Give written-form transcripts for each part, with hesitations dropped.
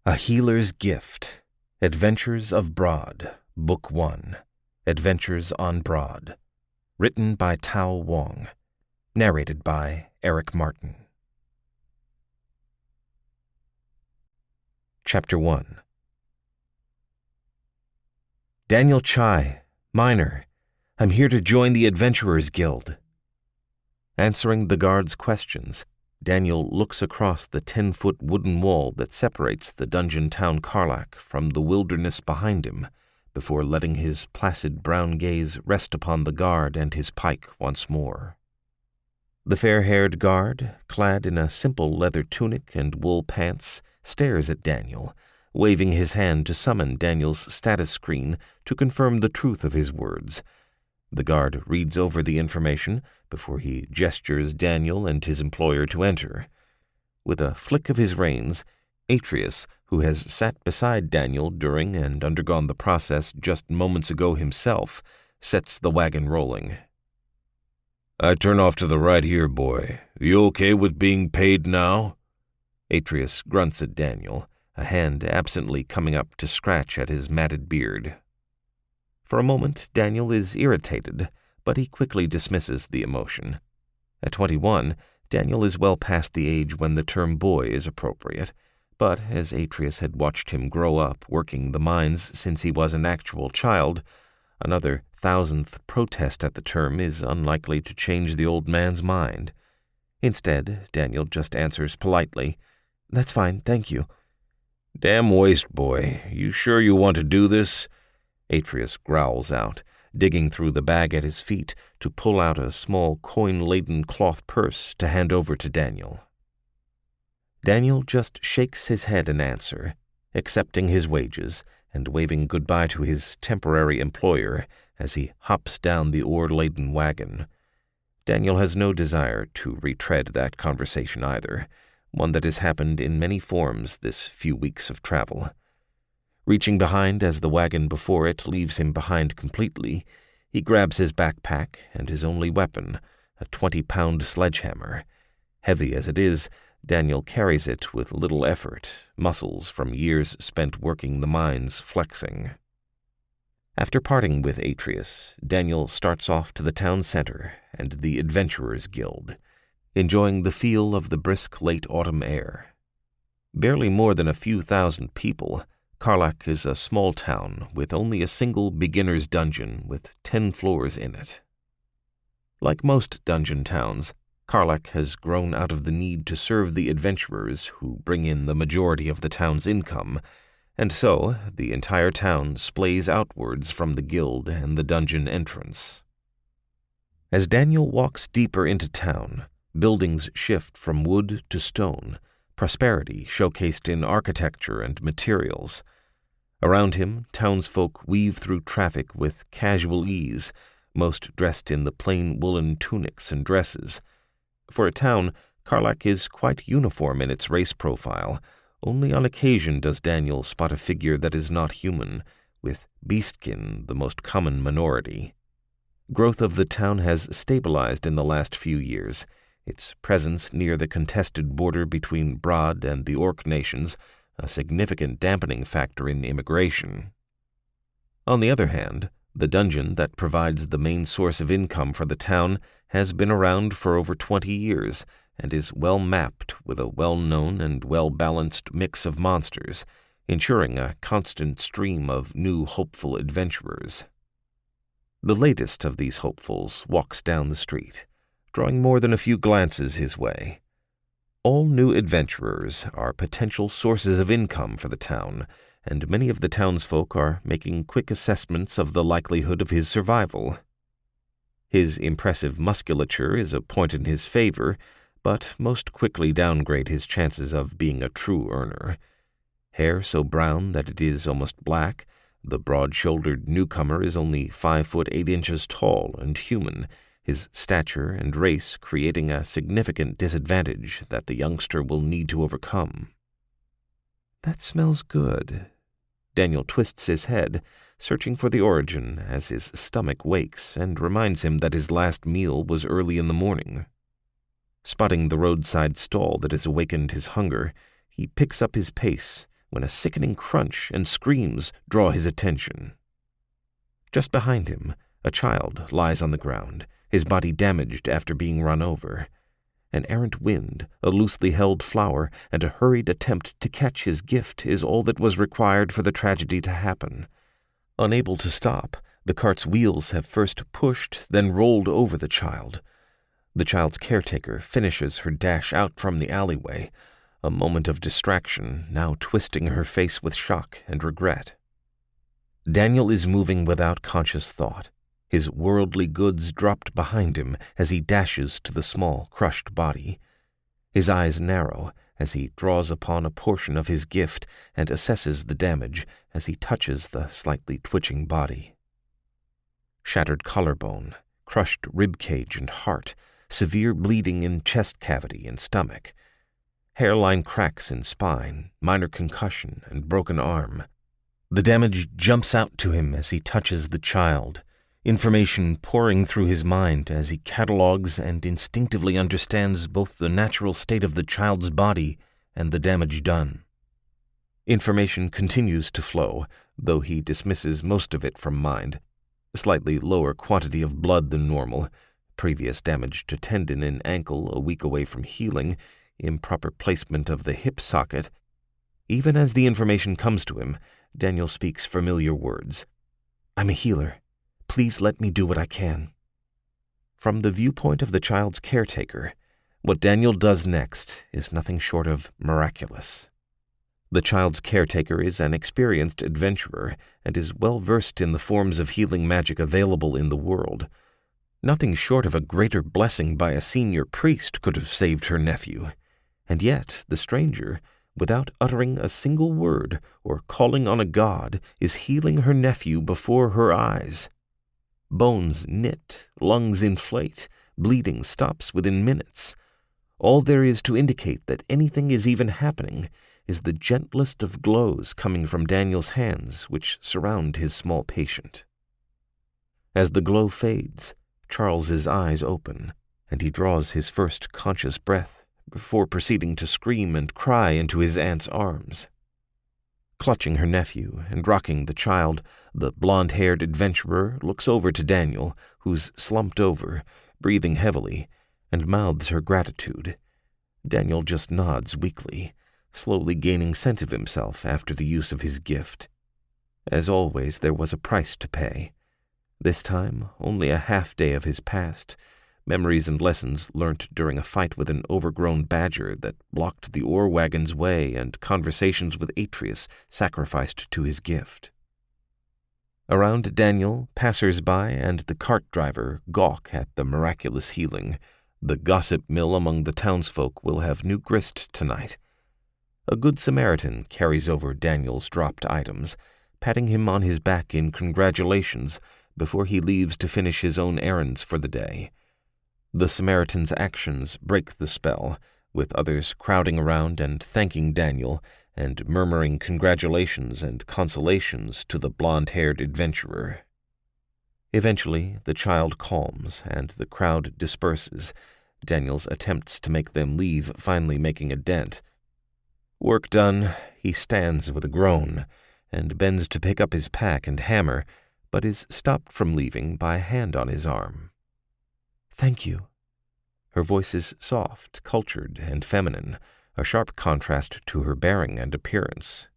A Healer's Gift. Adventures of Broad. Book 1. Adventures on Broad. Written by Tao Wong. Narrated by Eric Martin. Chapter 1. Daniel Chai, miner. I'm here to join the Adventurers Guild. Answering the guard's questions, Daniel looks across the 10-foot wooden wall that separates the dungeon town Karlach from the wilderness behind him, before letting his placid brown gaze rest upon the guard and his pike once more. The fair-haired guard, clad in a simple leather tunic and wool pants, stares at Daniel, waving his hand to summon Daniel's status screen to confirm the truth of his words. The guard reads over the information before he gestures Daniel and his employer to enter. With a flick of his reins, Atreus, who has sat beside Daniel during and undergone the process just moments ago himself, sets the wagon rolling. I turn off to the right here, boy. You okay with being paid now? Atreus grunts at Daniel, a hand absently coming up to scratch at his matted beard. For a moment, Daniel is irritated, but he quickly dismisses the emotion. At 21, Daniel is well past the age when the term boy is appropriate, but as Atreus had watched him grow up working the mines since he was an actual child, another 1,000th protest at the term is unlikely to change the old man's mind. Instead, Daniel just answers politely, "That's fine, thank you." Damn waste, boy. You sure you want to do this? Atreus growls out, digging through the bag at his feet to pull out a small coin-laden cloth purse to hand over to Daniel. Daniel just shakes his head in answer, accepting his wages and waving goodbye to his temporary employer as he hops down the ore-laden wagon. Daniel has no desire to retread that conversation either, one that has happened in many forms this few weeks of travel. Reaching behind as the wagon before it leaves him behind completely, he grabs his backpack and his only weapon, a 20-pound sledgehammer. Heavy as it is, Daniel carries it with little effort, muscles from years spent working the mines flexing. After parting with Atreus, Daniel starts off to the town center and the Adventurers Guild, enjoying the feel of the brisk late autumn air. Barely more than a few thousand people, Karlach is a small town with only a single beginner's dungeon with 10 floors in it. Like most dungeon towns, Karlach has grown out of the need to serve the adventurers who bring in the majority of the town's income, and so the entire town splays outwards from the guild and the dungeon entrance. As Daniel walks deeper into town, buildings shift from wood to stone, prosperity showcased in architecture and materials. Around him, townsfolk weave through traffic with casual ease, most dressed in the plain woolen tunics and dresses. For a town, Karlach is quite uniform in its race profile. Only on occasion does Daniel spot a figure that is not human, with beastkin the most common minority. Growth of the town has stabilized in the last few years, its presence near the contested border between Broad and the Orc nations a significant dampening factor in immigration. On the other hand, the dungeon that provides the main source of income for the town has been around for over 20 years and is well mapped with a well-known and well-balanced mix of monsters, ensuring a constant stream of new hopeful adventurers. The latest of these hopefuls walks down the street, drawing more than a few glances his way. All new adventurers are potential sources of income for the town, and many of the townsfolk are making quick assessments of the likelihood of his survival. His impressive musculature is a point in his favor, but most quickly downgrade his chances of being a true earner. Hair so brown that it is almost black, the broad-shouldered newcomer is only 5 foot 8 inches tall and human, his stature and race creating a significant disadvantage that the youngster will need to overcome. That smells good. Daniel twists his head, searching for the origin as his stomach wakes and reminds him that his last meal was early in the morning. Spotting the roadside stall that has awakened his hunger, he picks up his pace, when a sickening crunch and screams draw his attention. Just behind him, a child lies on the ground, his body damaged after being run over. An errant wind, a loosely held flower, and a hurried attempt to catch his gift is all that was required for the tragedy to happen. Unable to stop, the cart's wheels have first pushed, then rolled over the child. The child's caretaker finishes her dash out from the alleyway, a moment of distraction now twisting her face with shock and regret. Daniel is moving without conscious thought, his worldly goods dropped behind him as he dashes to the small, crushed body. His eyes narrow as he draws upon a portion of his gift and assesses the damage as he touches the slightly twitching body. Shattered collarbone, crushed rib cage and heart, severe bleeding in chest cavity and stomach, hairline cracks in spine, minor concussion, and broken arm. The damage jumps out to him as he touches the child, information pouring through his mind as he catalogues and instinctively understands both the natural state of the child's body and the damage done. Information continues to flow, though he dismisses most of it from mind. Slightly lower quantity of blood than normal, previous damage to tendon in ankle a week away from healing, improper placement of the hip socket. Even as the information comes to him, Daniel speaks familiar words. "I'm a healer. Please let me do what I can." From the viewpoint of the child's caretaker, what Daniel does next is nothing short of miraculous. The child's caretaker is an experienced adventurer and is well versed in the forms of healing magic available in the world. Nothing short of a greater blessing by a senior priest could have saved her nephew. And yet the stranger, without uttering a single word or calling on a god, is healing her nephew before her eyes. Bones knit, lungs inflate, bleeding stops within minutes. All there is to indicate that anything is even happening is the gentlest of glows coming from Daniel's hands which surround his small patient. As the glow fades, Charles's eyes open, and he draws his first conscious breath before proceeding to scream and cry into his aunt's arms. Clutching her nephew and rocking the child, the blonde-haired adventurer looks over to Daniel, who's slumped over, breathing heavily, and mouths her gratitude. Daniel just nods weakly, slowly gaining sense of himself after the use of his gift. As always, there was a price to pay. This time, only a half-day of his past, memories and lessons learnt during a fight with an overgrown badger that blocked the ore wagon's way and conversations with Atreus sacrificed to his gift. Around Daniel, passers-by and the cart driver gawk at the miraculous healing. The gossip mill among the townsfolk will have new grist tonight. A good Samaritan carries over Daniel's dropped items, patting him on his back in congratulations before he leaves to finish his own errands for the day. The Samaritan's actions break the spell, with others crowding around and thanking Daniel and murmuring congratulations and consolations to the blonde-haired adventurer. Eventually, the child calms and the crowd disperses, Daniel's attempts to make them leave finally making a dent. Work done, he stands with a groan and bends to pick up his pack and hammer, but is stopped from leaving by a hand on his arm. "Thank you." Her voice is soft, cultured, and feminine, a sharp contrast to her bearing and appearance.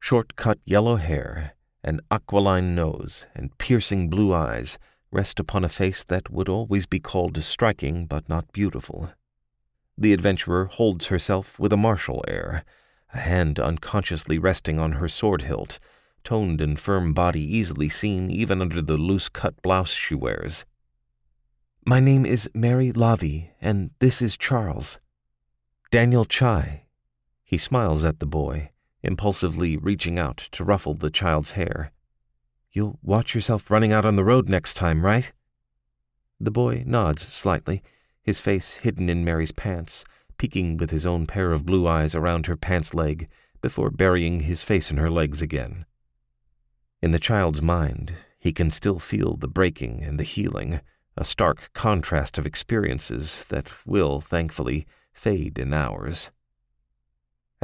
Short-cut yellow hair, an aquiline nose, and piercing blue eyes rest upon a face that would always be called striking but not beautiful. The adventurer holds herself with a martial air, a hand unconsciously resting on her sword hilt, toned and firm body easily seen even under the loose-cut blouse she wears. "My name is Mary Lavi, and this is Charles. Daniel Chai." He smiles at the boy, impulsively reaching out to ruffle the child's hair. "You'll watch yourself running out on the road next time, right?" The boy nods slightly, his face hidden in Mary's pants, peeking with his own pair of blue eyes around her pants leg before burying his face in her legs again. In the child's mind, he can still feel the breaking and the healing, a stark contrast of experiences that will, thankfully, fade in hours.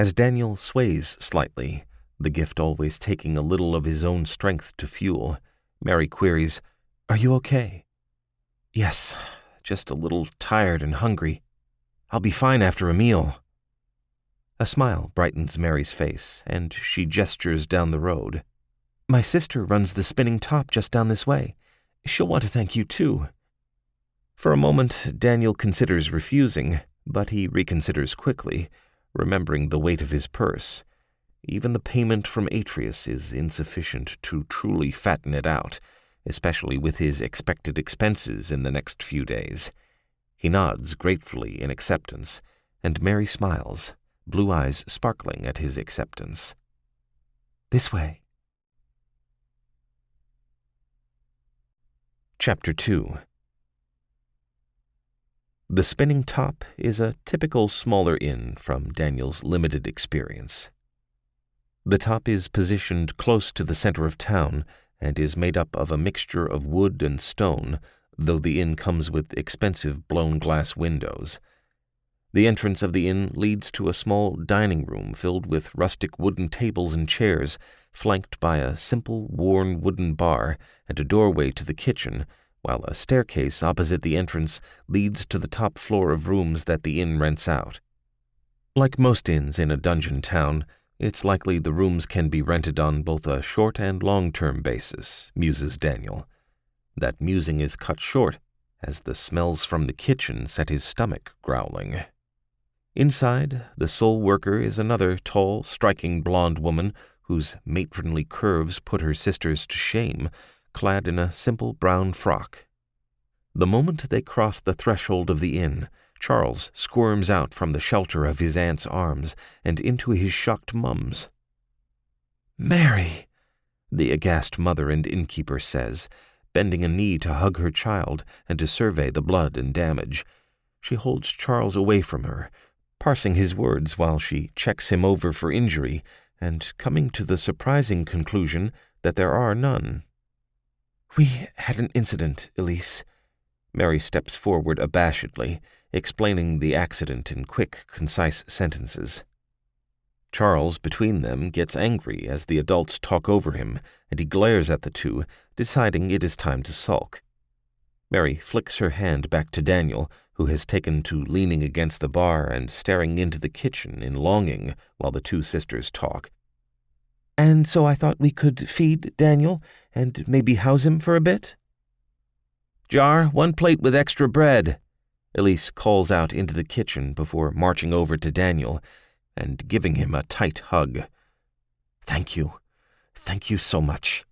As Daniel sways slightly, the gift always taking a little of his own strength to fuel, Mary queries, "Are you okay?" "Yes, just a little tired and hungry. I'll be fine after a meal." A smile brightens Mary's face, and she gestures down the road. "My sister runs the spinning top just down this way. She'll want to thank you, too." For a moment, Daniel considers refusing, but he reconsiders quickly, remembering the weight of his purse. Even the payment from Atreus is insufficient to truly fatten it out, especially with his expected expenses in the next few days. He nods gratefully in acceptance, and Mary smiles, blue eyes sparkling at his acceptance. "This way." Chapter 2. The Spinning Top is a typical smaller inn from Daniel's limited experience. The top is positioned close to the center of town and is made up of a mixture of wood and stone, though the inn comes with expensive blown glass windows. The entrance of the inn leads to a small dining room filled with rustic wooden tables and chairs, flanked by a simple worn wooden bar and a doorway to the kitchen, while a staircase opposite the entrance leads to the top floor of rooms that the inn rents out. Like most inns in a dungeon town, it's likely the rooms can be rented on both a short and long-term basis, muses Daniel. That musing is cut short, as the smells from the kitchen set his stomach growling. Inside, the sole worker is another tall, striking blonde woman whose matronly curves put her sisters to shame, clad in a simple brown frock. The moment they cross the threshold of the inn, Charles squirms out from the shelter of his aunt's arms and into his shocked mum's. "Mary," the aghast mother and innkeeper says, bending a knee to hug her child and to survey the blood and damage. She holds Charles away from her, parsing his words while she checks him over for injury and coming to the surprising conclusion that there are none. "We had an incident, Elise." Mary steps forward abashedly, explaining the accident in quick, concise sentences. Charles, between them, gets angry as the adults talk over him, and he glares at the two, deciding it is time to sulk. Mary flicks her hand back to Daniel, who has taken to leaning against the bar and staring into the kitchen in longing while the two sisters talk. "And so I thought we could feed Daniel and maybe house him for a bit?" "Jar, 1 plate with extra bread," Elise calls out into the kitchen before marching over to Daniel and giving him a tight hug. Thank you so much."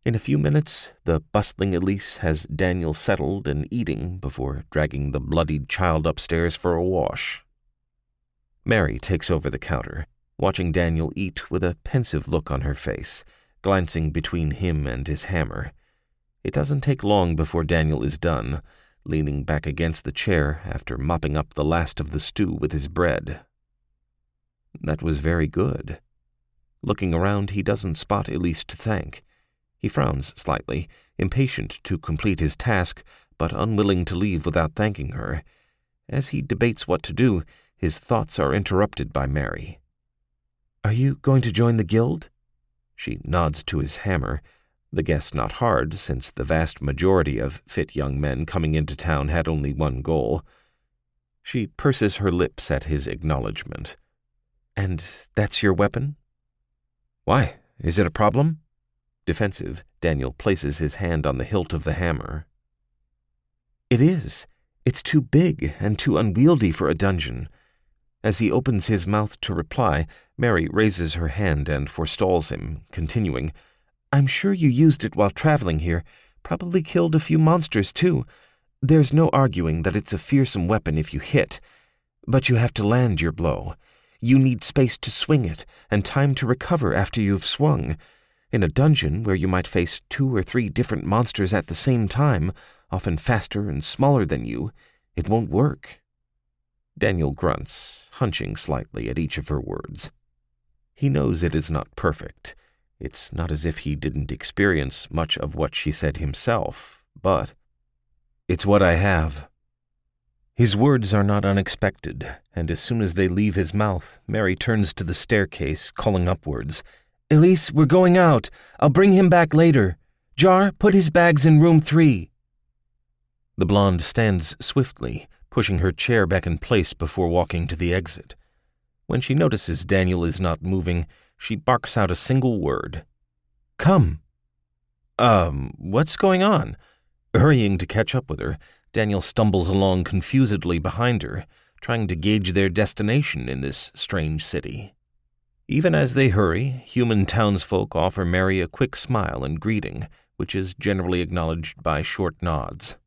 In a few minutes, the bustling Elise has Daniel settled and eating before dragging the bloodied child upstairs for a wash. Mary takes over the counter, watching Daniel eat with a pensive look on her face, glancing between him and his hammer. It doesn't take long before Daniel is done, leaning back against the chair after mopping up the last of the stew with his bread. That was very good. Looking around, he doesn't spot Elise to thank. He frowns slightly, impatient to complete his task, but unwilling to leave without thanking her. As he debates what to do, his thoughts are interrupted by Mary. "Are you going to join the guild?" She nods to his hammer, the guess not hard since the vast majority of fit young men coming into town had only one goal. She purses her lips at his acknowledgement. "And that's your weapon?" "Why? Is it a problem?" Defensive, Daniel places his hand on the hilt of the hammer. "It is. It's too big and too unwieldy for a dungeon." As he opens his mouth to reply, Mary raises her hand and forestalls him, continuing, "I'm sure you used it while traveling here. Probably killed a few monsters, too. There's no arguing that it's a fearsome weapon if you hit. But you have to land your blow. You need space to swing it and time to recover after you've swung. In a dungeon where you might face 2 or 3 different monsters at the same time, often faster and smaller than you, it won't work." Daniel grunts, hunching slightly at each of her words. He knows it is not perfect. It's not as if he didn't experience much of what she said himself, but it's what I have. His words are not unexpected, and as soon as they leave his mouth, Mary turns to the staircase, calling upwards. "Elise, we're going out. I'll bring him back later. Jar, put his bags in room 3. The blonde stands swiftly, pushing her chair back in place before walking to the exit. When she notices Daniel is not moving, she barks out a single word. "Come." What's going on?" Hurrying to catch up with her, Daniel stumbles along confusedly behind her, trying to gauge their destination in this strange city. Even as they hurry, human townsfolk offer Mary a quick smile and greeting, which is generally acknowledged by short nods.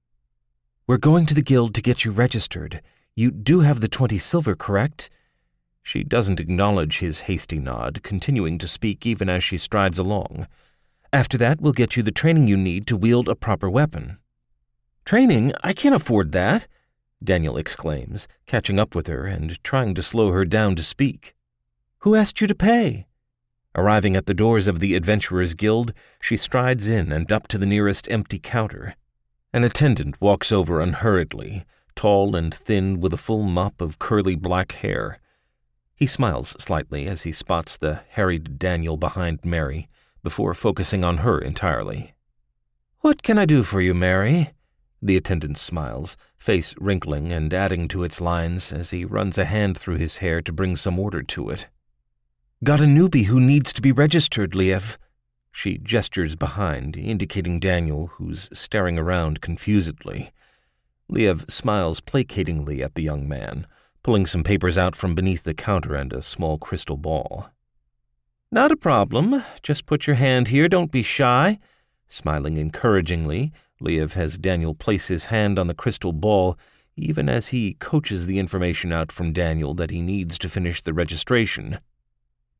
"We're going to the guild to get you registered. You do have the 20 silver, correct?" She doesn't acknowledge his hasty nod, continuing to speak even as she strides along. "After that, we'll get you the training you need to wield a proper weapon." "Training? I can't afford that," Daniel exclaims, catching up with her and trying to slow her down to speak. "Who asked you to pay?" Arriving at the doors of the Adventurers Guild, she strides in and up to the nearest empty counter. An attendant walks over unhurriedly, tall and thin with a full mop of curly black hair. He smiles slightly as he spots the harried Daniel behind Mary, before focusing on her entirely. "What can I do for you, Mary?" The attendant smiles, face wrinkling and adding to its lines as he runs a hand through his hair to bring some order to it. "Got a newbie who needs to be registered, Liev." She gestures behind, indicating Daniel, who's staring around confusedly. Liev smiles placatingly at the young man, pulling some papers out from beneath the counter and a small crystal ball. "Not a problem. Just put your hand here, don't be shy." Smiling encouragingly, Liev has Daniel place his hand on the crystal ball, even as he coaches the information out from Daniel that he needs to finish the registration.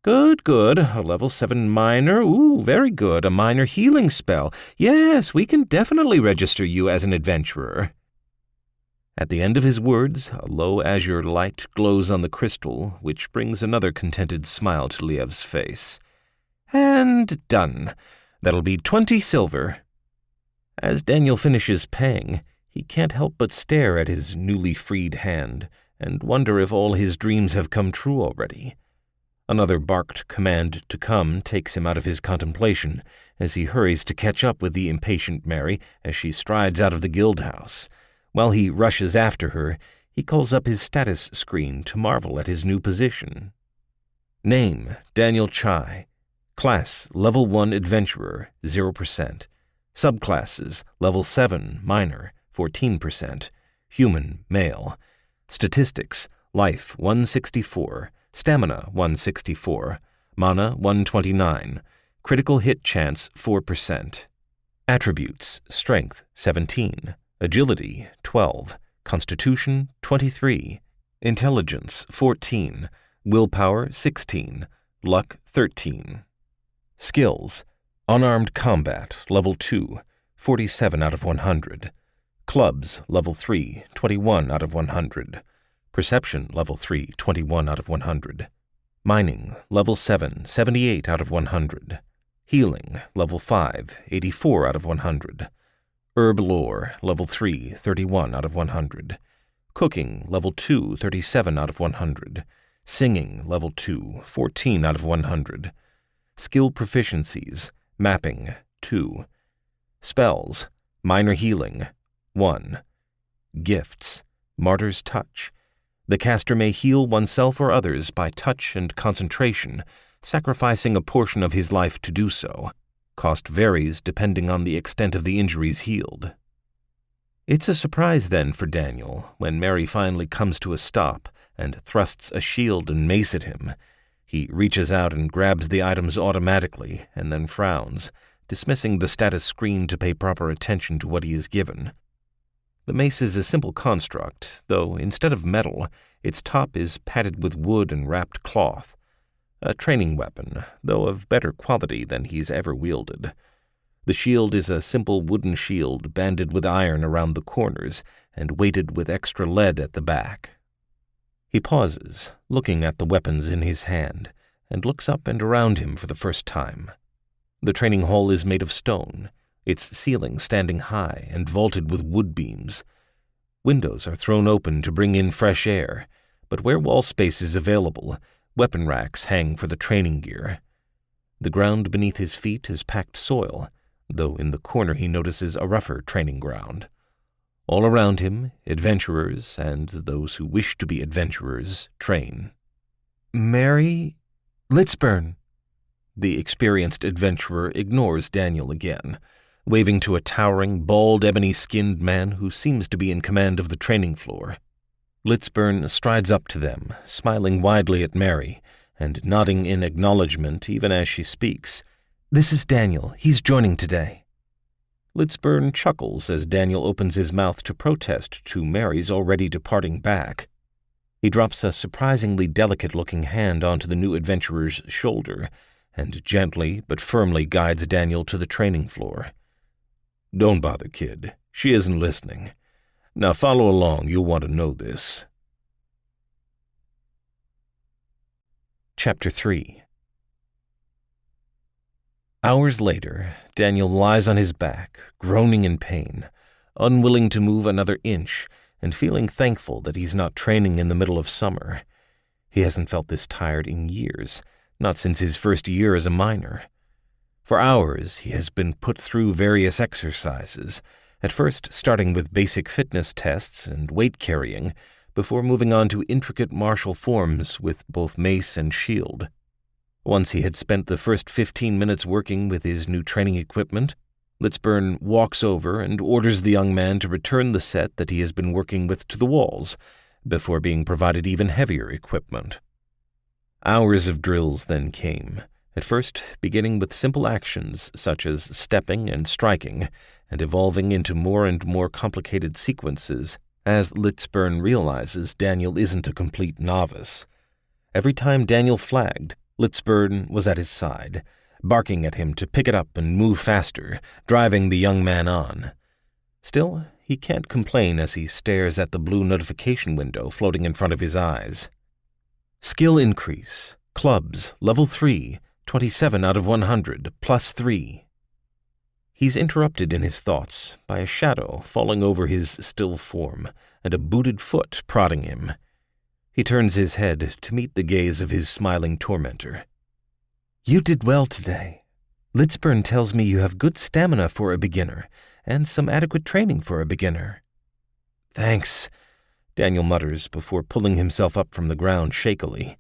"Good, good. A level 7 minor. Ooh, very good. A minor healing spell. Yes, we can definitely register you as an adventurer." At the end of his words, a low azure light glows on the crystal, which brings another contented smile to Liev's face. "And done. That'll be 20 silver. As Daniel finishes paying, he can't help but stare at his newly freed hand and wonder if all his dreams have come true already. Another barked command to come takes him out of his contemplation as he hurries to catch up with the impatient Mary as she strides out of the guild house. While he rushes after her, he calls up his status screen to marvel at his new position. Name, Daniel Chai. Class, Level 1 Adventurer, 0%. Subclasses, Level 7 Minor, 14%. Human, Male. Statistics, Life 164, Stamina 164, Mana 129, Critical Hit Chance 4%. Attributes, Strength 17, Agility 12, Constitution 23, Intelligence 14, Willpower 16, Luck 13. Skills, Unarmed Combat, Level 2, 47 out of 100. Clubs, Level 3, 21 out of 100. Perception, Level 3, 21 out of 100. Mining, Level 7, 78 out of 100. Healing, Level 5, 84 out of 100. Herb Lore, Level 3, 31 out of 100. Cooking, Level 2, 37 out of 100. Singing, Level 2, 14 out of 100. Skill Proficiencies, Mapping, 2. Spells, Minor Healing, 1. Gifts, Martyr's Touch. The caster may heal oneself or others by touch and concentration, sacrificing a portion of his life to do so. Cost varies depending on the extent of the injuries healed. It's a surprise then for Daniel when Mary finally comes to a stop and thrusts a shield and mace at him. He reaches out and grabs the items automatically and then frowns, dismissing the status screen to pay proper attention to what he is given. The mace is a simple construct, though instead of metal, its top is padded with wood and wrapped cloth. A training weapon, though of better quality than he's ever wielded. The shield is a simple wooden shield banded with iron around the corners and weighted with extra lead at the back. He pauses, looking at the weapons in his hand, and looks up and around him for the first time. The training hall is made of stone, its ceiling standing high and vaulted with wood beams. Windows are thrown open to bring in fresh air, but where wall space is available, weapon racks hang for the training gear. The ground beneath his feet is packed soil, though in the corner he notices a rougher training ground. All around him, adventurers and those who wish to be adventurers train. "Mary Litzburn." The experienced adventurer ignores Daniel again, waving to a towering, bald, ebony-skinned man who seems to be in command of the training floor. Litzburn strides up to them, smiling widely at Mary, and nodding in acknowledgement even as she speaks. "This is Daniel. He's joining today." Litzburn chuckles as Daniel opens his mouth to protest to Mary's already departing back. He drops a surprisingly delicate-looking hand onto the new adventurer's shoulder and gently but firmly guides Daniel to the training floor. "Don't bother, kid. She isn't listening. Now follow along. You'll want to know this." Chapter 3. Hours later, Daniel lies on his back, groaning in pain, unwilling to move another inch, and feeling thankful that he's not training in the middle of summer. He hasn't felt this tired in years, not since his first year as a minor. For hours, he has been put through various exercises, at first starting with basic fitness tests and weight carrying, before moving on to intricate martial forms with both mace and shield. Once he had spent the first 15 minutes working with his new training equipment, Litzburn walks over and orders the young man to return the set that he has been working with to the walls, before being provided even heavier equipment. Hours of drills then came, at first beginning with simple actions such as stepping and striking, and evolving into more and more complicated sequences as Litzburn realizes Daniel isn't a complete novice. Every time Daniel flagged, Litzburn was at his side, barking at him to pick it up and move faster, driving the young man on. Still, he can't complain as he stares at the blue notification window floating in front of his eyes. Skill increase. Clubs, level 3, 27 out of 100, plus 3. He's interrupted in his thoughts by a shadow falling over his still form and a booted foot prodding him. He turns his head to meet the gaze of his smiling tormentor. "You did well today. Litzburn tells me you have good stamina for a beginner, and some adequate training for a beginner." "Thanks," Daniel mutters before pulling himself up from the ground shakily.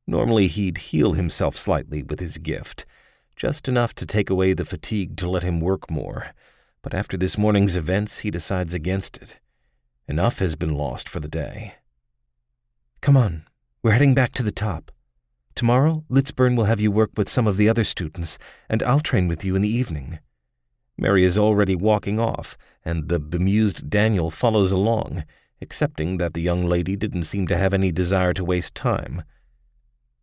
Normally he'd heal himself slightly with his gift, just enough to take away the fatigue to let him work more, but after this morning's events he decides against it. Enough has been lost for the day. "Come on, we're heading back to the top. Tomorrow, Litzburn will have you work with some of the other students, and I'll train with you in the evening." Mary is already walking off, and the bemused Daniel follows along, accepting that the young lady didn't seem to have any desire to waste time.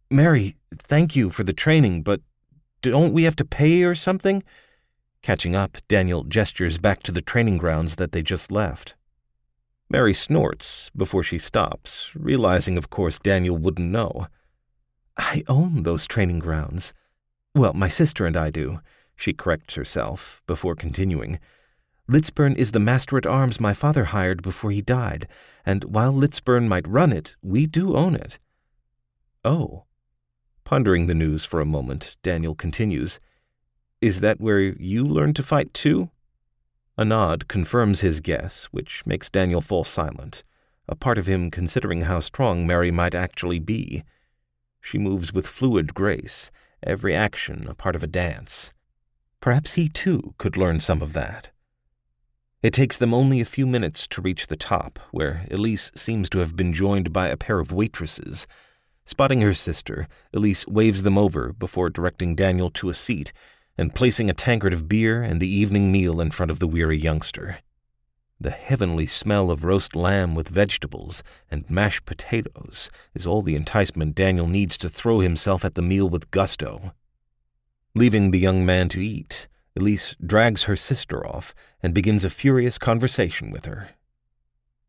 "Mary, thank you for the training, but don't we have to pay or something?" Catching up, Daniel gestures back to the training grounds that they just left. Mary snorts before she stops, realizing, of course, Daniel wouldn't know. "I own those training grounds. Well, my sister and I do," she corrects herself, before continuing. "Litzburn is the master-at-arms my father hired before he died, and while Litzburn might run it, we do own it." "Oh." Pondering the news for a moment, Daniel continues, "Is that where you learned to fight too?" A nod confirms his guess, which makes Daniel fall silent, a part of him considering how strong Mary might actually be. She moves with fluid grace, every action a part of a dance. Perhaps he too could learn some of that. It takes them only a few minutes to reach the top, where Elise seems to have been joined by a pair of waitresses. Spotting her sister, Elise waves them over before directing Daniel to a seat and placing a tankard of beer and the evening meal in front of the weary youngster. The heavenly smell of roast lamb with vegetables and mashed potatoes is all the enticement Daniel needs to throw himself at the meal with gusto. Leaving the young man to eat, Elise drags her sister off and begins a furious conversation with her.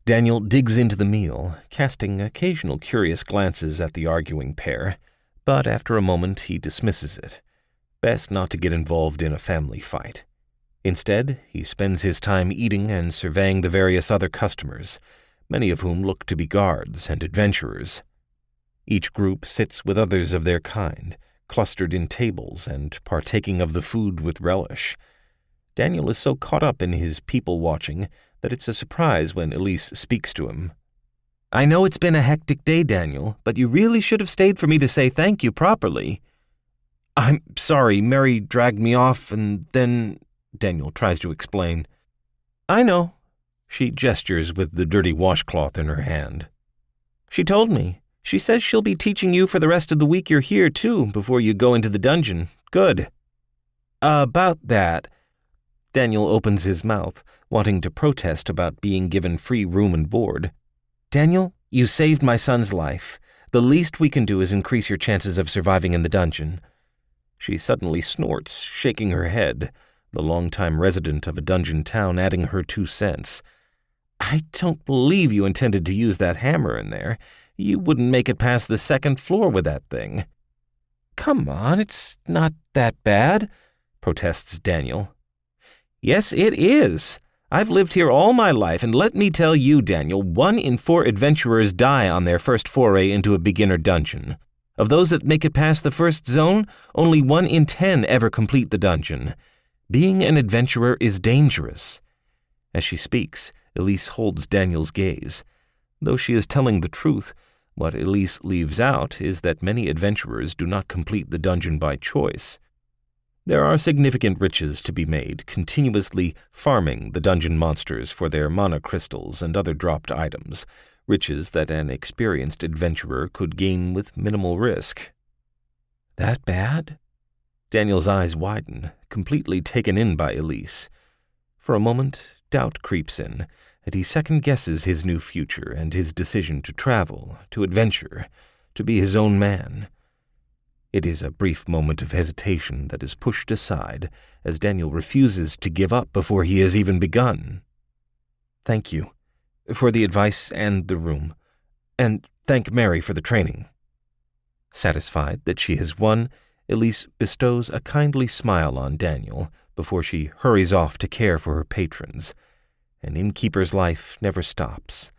Daniel digs into the meal, casting occasional curious glances at the arguing pair, but after a moment he dismisses it. Best not to get involved in a family fight. Instead, he spends his time eating and surveying the various other customers, many of whom look to be guards and adventurers. Each group sits with others of their kind, clustered in tables and partaking of the food with relish. Daniel is so caught up in his people-watching that it's a surprise when Elise speaks to him. "I know it's been a hectic day, Daniel, but you really should have stayed for me to say thank you properly." "I'm sorry, Mary dragged me off and then—" Daniel tries to explain. "I know." She gestures with the dirty washcloth in her hand. "She told me. She says she'll be teaching you for the rest of the week you're here, too, before you go into the dungeon. Good." About that," Daniel opens his mouth, wanting to protest about being given free room and board. "Daniel, you saved my son's life. The least we can do is increase your chances of surviving in the dungeon." She suddenly snorts, shaking her head, the longtime resident of a dungeon town adding her 2 cents. "I don't believe you intended to use that hammer in there. You wouldn't make it past the 2nd floor with that thing." "Come on, it's not that bad," protests Daniel. "Yes, it is. I've lived here all my life, and let me tell you, Daniel, 1 in 4 adventurers die on their first foray into a beginner dungeon. Of those that make it past the first zone, only 1 in 10 ever complete the dungeon. Being an adventurer is dangerous." As she speaks, Elise holds Daniel's gaze. Though she is telling the truth, what Elise leaves out is that many adventurers do not complete the dungeon by choice. There are significant riches to be made continuously farming the dungeon monsters for their mana crystals and other dropped items, riches that an experienced adventurer could gain with minimal risk. "That bad?" Daniel's eyes widen, completely taken in by Elise. For a moment, doubt creeps in, and he second-guesses his new future and his decision to travel, to adventure, to be his own man. It is a brief moment of hesitation that is pushed aside as Daniel refuses to give up before he has even begun. "Thank you for the advice and the room, and thank Mary for the training." Satisfied that she has won, Elise bestows a kindly smile on Daniel before she hurries off to care for her patrons. An innkeeper's life never stops.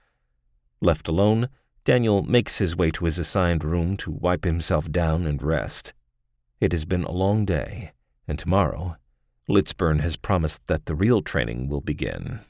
Left alone, Daniel makes his way to his assigned room to wipe himself down and rest. It has been a long day, and tomorrow, Litzburn has promised that the real training will begin.